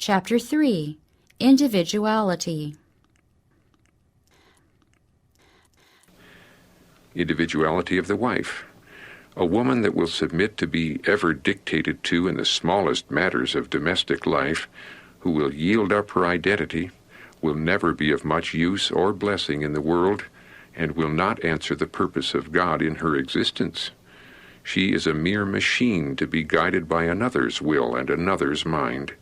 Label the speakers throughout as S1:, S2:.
S1: Chapter 3. Individuality.
S2: Individuality of the wife. A woman that will submit to be ever dictated to in the smallest matters of domestic life, who will yield up her identity, will never be of much use or blessing in the world, and will not answer the purpose of God in her existence. She is a mere machine to be guided by another's will and another's mind.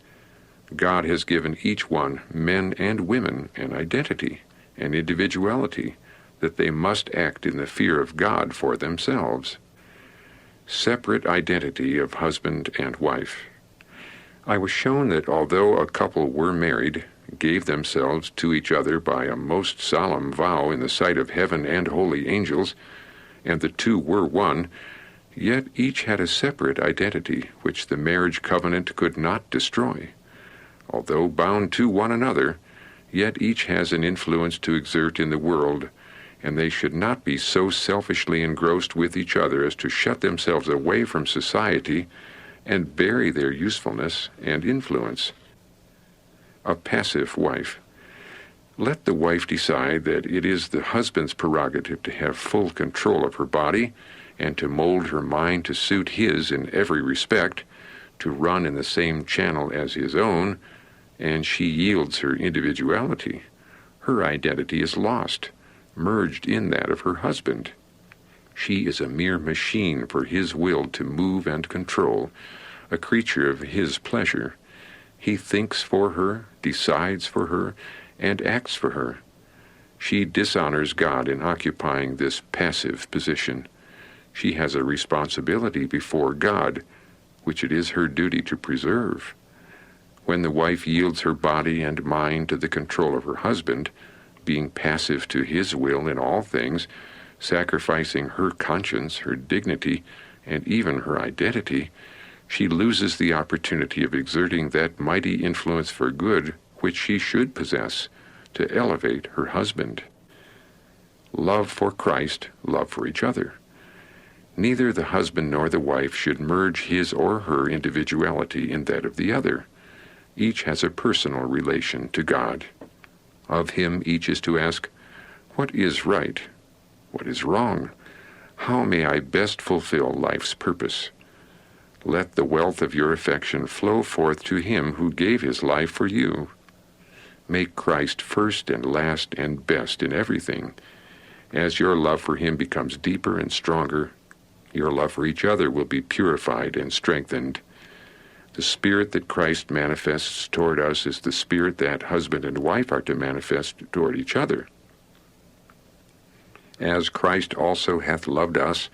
S2: God has given each one, men and women, an identity, an individuality, that they must act in the fear of God for themselves. Separate identity of husband and wife. I was shown that although a couple were married, gave themselves to each other by a most solemn vow in the sight of heaven and holy angels, and the two were one, yet each had a separate identity which the marriage covenant could not destroy. Although bound to one another, yet each has an influence to exert in the world, and they should not be so selfishly engrossed with each other as to shut themselves away from society and bury their usefulness and influence. A passive wife. Let the wife decide that it is the husband's prerogative to have full control of her body and to mold her mind to suit his in every respect, to run in the same channel as his own, and she yields her individuality. Her identity is lost, merged in that of her husband. She is a mere machine for his will to move and control, a creature of his pleasure. He thinks for her, decides for her, and acts for her. She dishonors God in occupying this passive position. She has a responsibility before God, which it is her duty to preserve. When the wife yields her body and mind to the control of her husband, being passive to his will in all things, sacrificing her conscience, her dignity, and even her identity, she loses the opportunity of exerting that mighty influence for good which she should possess, to elevate her husband. Love for Christ, love for each other. Neither the husband nor the wife should merge his or her individuality in that of the other. Each has a personal relation to God. Of him each is to ask, what is right? What is wrong? How may I best fulfill life's purpose? Let the wealth of your affection flow forth to him who gave his life for you. Make Christ first and last and best in everything. As your love for him becomes deeper and stronger, your love for each other will be purified and strengthened. The spirit that Christ manifests toward us is the spirit that husband and wife are to manifest toward each other. As Christ also hath loved us,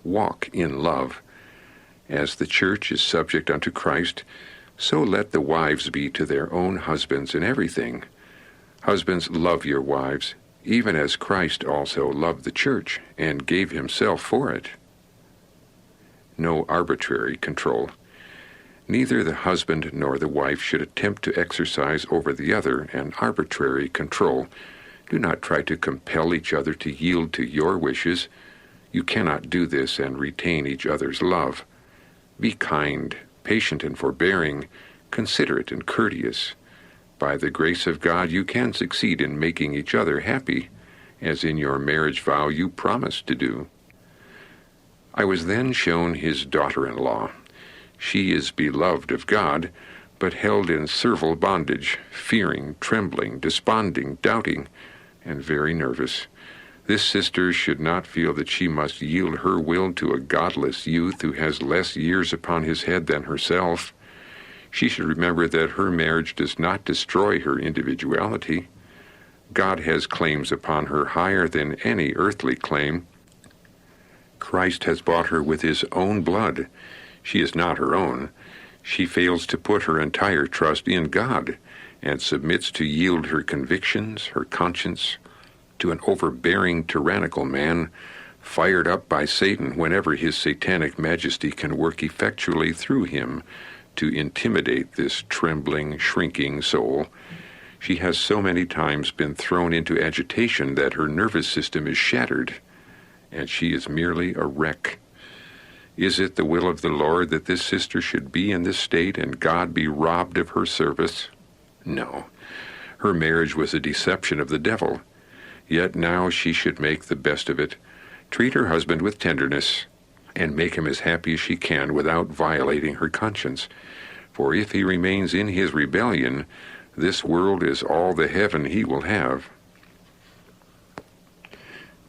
S2: walk in love. As the church is subject unto Christ, so let the wives be to their own husbands in everything. Husbands, love your wives, even as Christ also loved the church and gave himself for it. No arbitrary control. Neither the husband nor the wife should attempt to exercise over the other an arbitrary control. Do not try to compel each other to yield to your wishes. You cannot do this and retain each other's love. Be kind, patient and forbearing, considerate and courteous. By the grace of God you can succeed in making each other happy, as in your marriage vow you promised to do. I was then shown his daughter-in-law. She is beloved of God, but held in servile bondage, fearing, trembling, desponding, doubting, and very nervous. This sister should not feel that she must yield her will to a godless youth who has less years upon his head than herself. She should remember that her marriage does not destroy her individuality. God has claims upon her higher than any earthly claim. Christ has bought her with his own blood. She is not her own. She fails to put her entire trust in God and submits to yield her convictions, her conscience, to an overbearing, tyrannical man, fired up by Satan whenever his satanic majesty can work effectually through him to intimidate this trembling, shrinking soul. She has so many times been thrown into agitation that her nervous system is shattered, and she is merely a wreck. Is it the will of the Lord that this sister should be in this state and God be robbed of her service? No. Her marriage was a deception of the devil. Yet now she should make the best of it, treat her husband with tenderness, and make him as happy as she can without violating her conscience. For if he remains in his rebellion, this world is all the heaven he will have.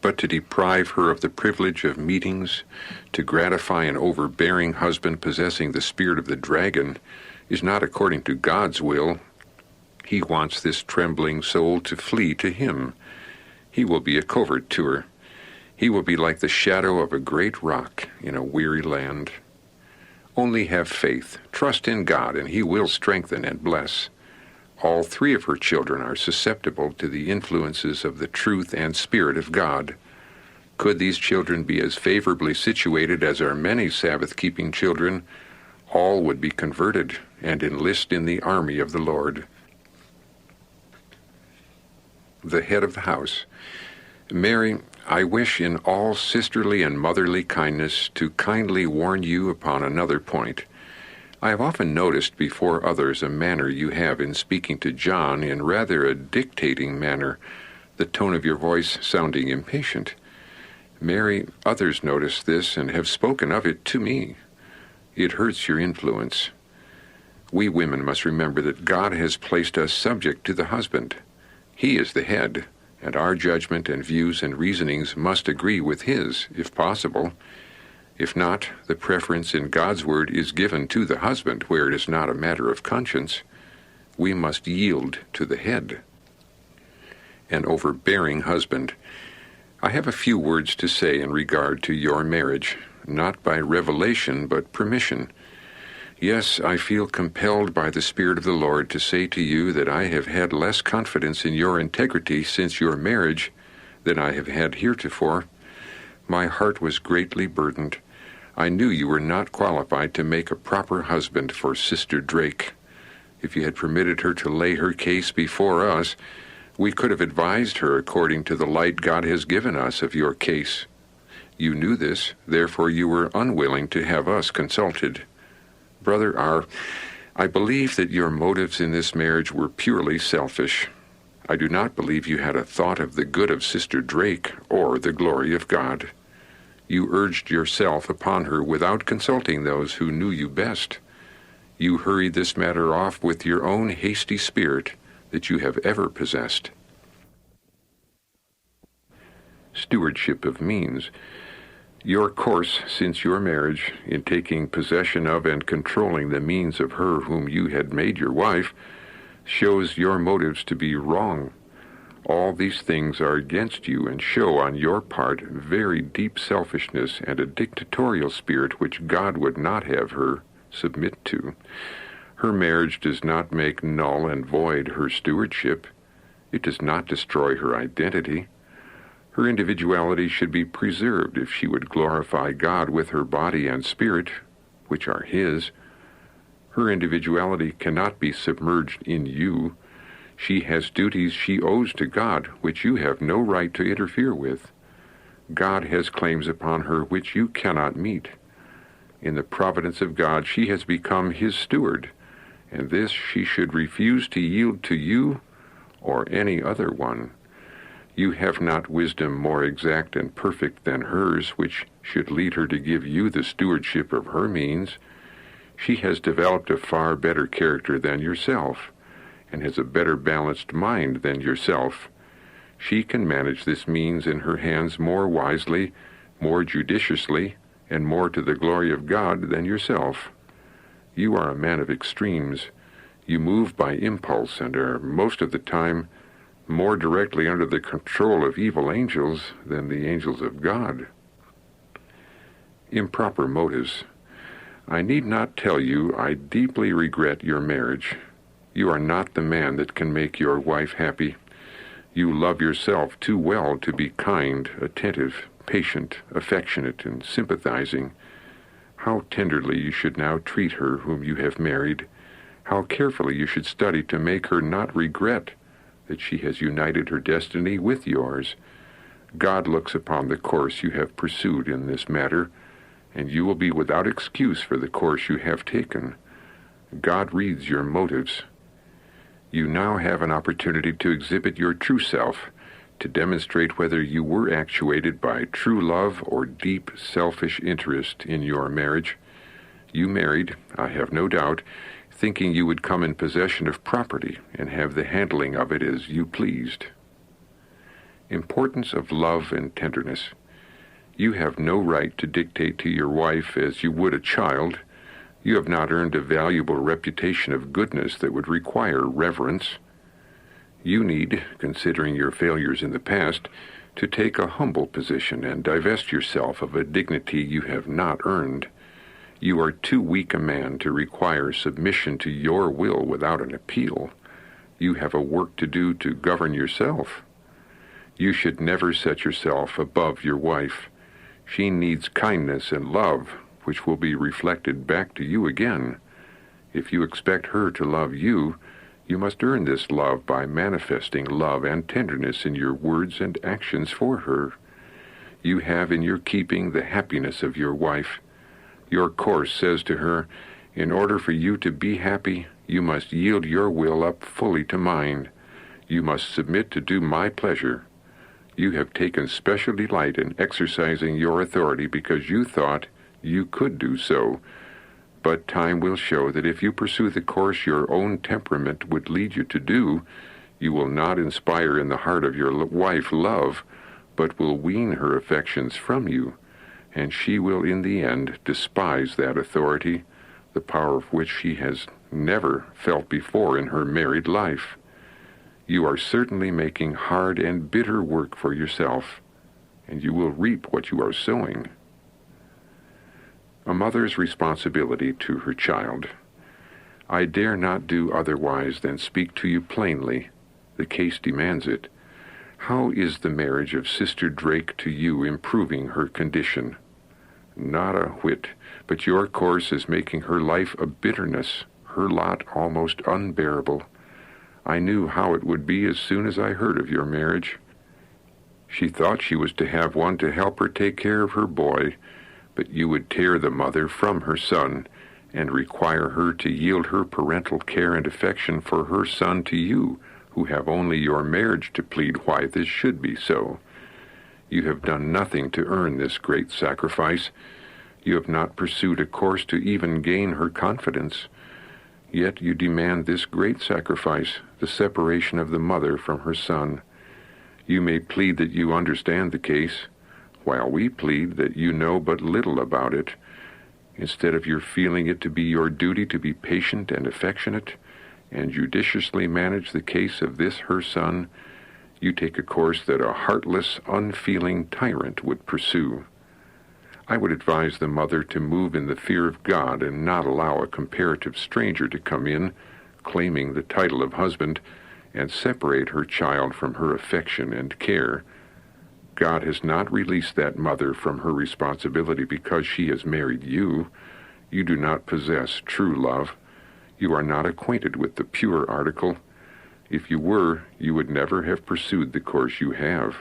S2: But to deprive her of the privilege of meetings, to gratify an overbearing husband possessing the spirit of the dragon, is not according to God's will. He wants this trembling soul to flee to him. He will be a covert to her. He will be like the shadow of a great rock in a weary land. Only have faith, trust in God, and he will strengthen and bless. All three of her children are susceptible to the influences of the truth and Spirit of God. Could these children be as favorably situated as our many Sabbath-keeping children, all would be converted and enlist in the army of the Lord. The head of the house. Mary, I wish in all sisterly and motherly kindness to kindly warn you upon another point. I have often noticed before others a manner you have in speaking to John in rather a dictating manner, the tone of your voice sounding impatient. Mary, others notice this and have spoken of it to me. It hurts your influence. We women must remember that God has placed us subject to the husband. He is the head, and our judgment and views and reasonings must agree with his, if possible. If not, the preference in God's word is given to the husband where it is not a matter of conscience. We must yield to the head. An overbearing husband. I have a few words to say in regard to your marriage, not by revelation but permission. Yes, I feel compelled by the Spirit of the Lord to say to you that I have had less confidence in your integrity since your marriage than I have had heretofore. My heart was greatly burdened. I knew you were not qualified to make a proper husband for Sister Drake. If you had permitted her to lay her case before us, we could have advised her according to the light God has given us of your case. You knew this, therefore you were unwilling to have us consulted. Brother R., I believe that your motives in this marriage were purely selfish. I do not believe you had a thought of the good of Sister Drake or the glory of God. You urged yourself upon her without consulting those who knew you best. You hurried this matter off with your own hasty spirit that you have ever possessed. Stewardship of means. Your course since your marriage in taking possession of and controlling the means of her whom you had made your wife shows your motives to be wrong. All these things are against you and show on your part very deep selfishness and a dictatorial spirit which God would not have her submit to. Her marriage does not make null and void her stewardship. It does not destroy her identity. Her individuality should be preserved if she would glorify God with her body and spirit, which are His. Her individuality cannot be submerged in you. She has duties she owes to God, which you have no right to interfere with. God has claims upon her which you cannot meet. In the providence of God, she has become His steward, and this she should refuse to yield to you or any other one. You have not wisdom more exact and perfect than hers, which should lead her to give you the stewardship of her means. She has developed a far better character than yourself, and has a better balanced mind than yourself. She can manage this means in her hands more wisely, more judiciously, and more to the glory of God than yourself. You are a man of extremes. You move by impulse and are most of the time more directly under the control of evil angels than the angels of God. Improper motives. I need not tell you I deeply regret your marriage. You are not the man that can make your wife happy. You love yourself too well to be kind, attentive, patient, affectionate, and sympathizing. How tenderly you should now treat her whom you have married. How carefully you should study to make her not regret that she has united her destiny with yours. God looks upon the course you have pursued in this matter, and you will be without excuse for the course you have taken. God reads your motives. You now have an opportunity to exhibit your true self, to demonstrate whether you were actuated by true love or deep selfish interest in your marriage. You married, I have no doubt, thinking you would come in possession of property and have the handling of it as you pleased. Importance of love and tenderness. You have no right to dictate to your wife as you would a child. You have not earned a valuable reputation of goodness that would require reverence. You need, considering your failures in the past, to take a humble position and divest yourself of a dignity you have not earned. You are too weak a man to require submission to your will without an appeal. You have a work to do to govern yourself. You should never set yourself above your wife. She needs kindness and love, which will be reflected back to you again. If you expect her to love you, you must earn this love by manifesting love and tenderness in your words and actions for her. You have in your keeping the happiness of your wife. Your course says to her, in order for you to be happy, you must yield your will up fully to mine. You must submit to do my pleasure. You have taken special delight in exercising your authority because you thought you could do so. But time will show that if you pursue the course your own temperament would lead you to do, you will not inspire in the heart of your wife love, but will wean her affections from you, and she will in the end despise that authority, the power of which she has never felt before in her married life. You are certainly making hard and bitter work for yourself, and you will reap what you are sowing. A mother's responsibility to her child. I dare not do otherwise than speak to you plainly. The case demands it. How is the marriage of Sister Drake to you improving her condition? Not a whit, but your course is making her life a bitterness, her lot almost unbearable. I knew how it would be as soon as I heard of your marriage. She thought she was to have one to help her take care of her boy, but you would tear the mother from her son and require her to yield her parental care and affection for her son to you, who have only your marriage to plead why this should be so. You have done nothing to earn this great sacrifice. You have not pursued a course to even gain her confidence. Yet you demand this great sacrifice, the separation of the mother from her son. You may plead that you understand the case, while we plead that you know but little about it. Instead of your feeling it to be your duty to be patient and affectionate, and judiciously manage the case of this her son, you take a course that a heartless, unfeeling tyrant would pursue. I would advise the mother to move in the fear of God and not allow a comparative stranger to come in, claiming the title of husband, and separate her child from her affection and care. God has not released that mother from her responsibility because she has married you. You do not possess true love. You are not acquainted with the pure article. If you were, you would never have pursued the course you have.